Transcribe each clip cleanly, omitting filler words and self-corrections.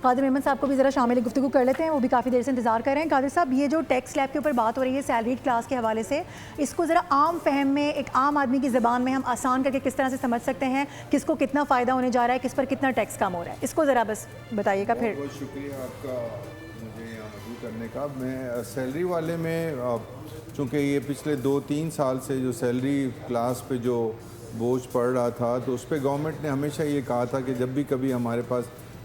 قادر احمد صاحب کو بھی ذرا شامل گفتگو کر لیتے ہیں, وہ بھی کافی دیر سے انتظار کر رہے ہیں. قادر صاحب, یہ جو ٹیکس سلیب کے اوپر بات ہو رہی ہے سیلریڈ کلاس کے حوالے سے, اس کو ذرا عام فہم میں ایک عام آدمی کی زبان میں ہم آسان کر کے کس طرح سے سمجھ سکتے ہیں, کس کو کتنا فائدہ ہونے جا رہا ہے, کس پر کتنا ٹیکس کم ہو رہا ہے, اس کو ذرا بس بتائیے گا. پھر بہت شکریہ آپ کا مجھے یہاں موجود کرنے کا. میں سیلری والے میں چونکہ یہ پچھلے 2-3 سال سے جو سیلری کلاس پہ جو بوجھ پڑ رہا تھا, تو اس پہ گورنمنٹ نے ہمیشہ یہ کہا تھا کہ جب بھی کبھی ہمارے پاس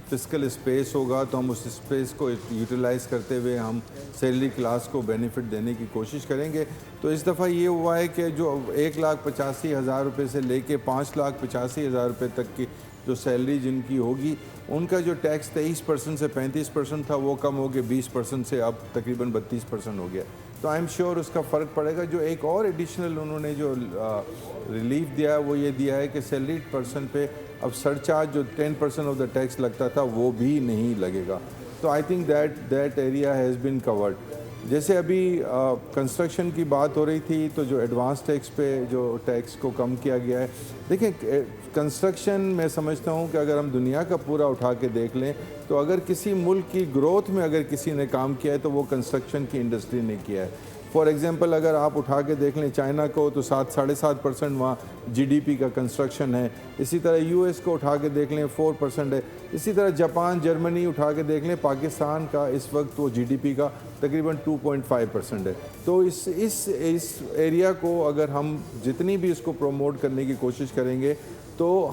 فسکل اسپیس ہوگا تو ہم اس اسپیس کو یوٹیلائز کرتے ہوئے ہم سیلری کلاس کو بینیفٹ دینے کی کوشش کریں گے. تو اس دفعہ یہ ہوا ہے کہ جو 1,85,000 روپے سے لے کے 5,85,000 روپے تک کی جو سیلری جن کی ہوگی, ان کا جو ٹیکس 23% سے 35% تھا وہ کم ہو کے 20% سے اب تقریباً 32% ہو گیا. تو آئی ایم شیور اس کا فرق پڑے گا. جو ایک اور ایڈیشنل انہوں نے جو ریلیف دیا ہے وہ یہ دیا ہے کہ سیلریڈ پرسن پہ اب سرچارج جو 10% آف دا ٹیکس لگتا تھا وہ بھی نہیں لگے گا. تو I think that area has been covered. جیسے ابھی کنسٹرکشن کی بات ہو رہی تھی, تو جو ایڈوانس ٹیکس پہ جو ٹیکس کو کم کیا گیا ہے, دیکھیں کنسٹرکشن میں سمجھتا ہوں کہ اگر ہم دنیا کا پورا اٹھا کے دیکھ لیں تو اگر کسی ملک کی گروتھ میں اگر کسی نے کام کیا ہے تو وہ کنسٹرکشن کی انڈسٹری نے کیا ہے. فار ایگزامپل اگر آپ اٹھا کے دیکھ لیں چائنا کو, تو 7.5% وہاں جی ڈی پی کا کنسٹرکشن ہے. اسی طرح یو ایس کو اٹھا کے دیکھ لیں 4% ہے. اسی طرح جاپان, جرمنی اٹھا کے دیکھ لیں, پاکستان کا اس وقت وہ جی ڈی پی کا تقریباً 2.5% ہے. تو اس ایریا کو اگر ہم جتنی بھی اس کو پروموٹ کرنے کی کوشش کریں گے تو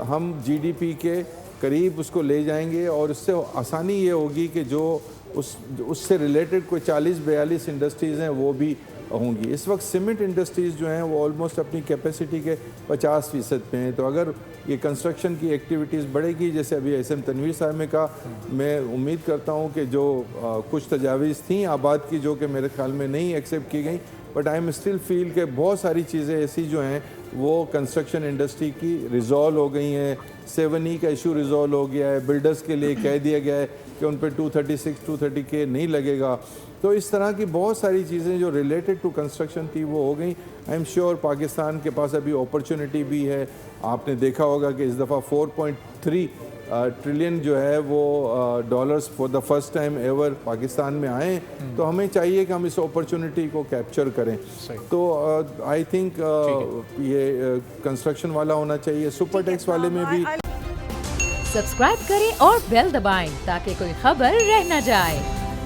ہم جی ڈی پی کے قریب اس کو لے جائیں گے, اور اس سے آسانی یہ ہوگی کہ جو اس سے ریلیٹڈ کوئی 40-42 انڈسٹریز ہیں وہ بھی ہوں گی. اس وقت سیمنٹ انڈسٹریز جو ہیں وہ آلموسٹ اپنی کیپیسٹی کے 50% پہ ہیں. تو اگر یہ کنسٹرکشن کی ایکٹیویٹیز بڑھے گی, جیسے ابھی ایس ایم تنویر صاحب نے کہا, میں امید کرتا ہوں کہ جو کچھ تجاویز تھیں آباد کی جو کہ میرے خیال میں نہیں ایکسیپٹ کی گئیں, but I am still feel کہ بہت ساری چیزیں ایسی جو ہیں وہ کنسٹرکشن انڈسٹری کی ریزالو ہو گئی ہیں. 7E کا ایشو ریزالو ہو گیا ہے. بلڈرز کے لیے کہہ دیا گیا ہے کہ ان پہ 230K نہیں لگے گا. تو اس طرح کی بہت ساری چیزیں جو ریلیٹڈ ٹو کنسٹرکشن تھی وہ ہو گئیں. آئی ایم شیور پاکستان کے پاس ابھی اپرچونٹی بھی ہے. آپ نے دیکھا ہوگا کہ اس دفعہ 4.3 ٹریلین جو ہے وہ dollars for the first time ever Pakistan میں آئے ہیں. تو ہمیں چاہیے کہ ہم اس اپرچونٹی کو کیپچر کریں. تو آئی تھنک یہ کنسٹرکشن والا ہونا چاہیے. سپر ٹیکس والے میں بھی سبسکرائب کریں اور بیل دبائیں تاکہ کوئی خبر رہ نہ جائے.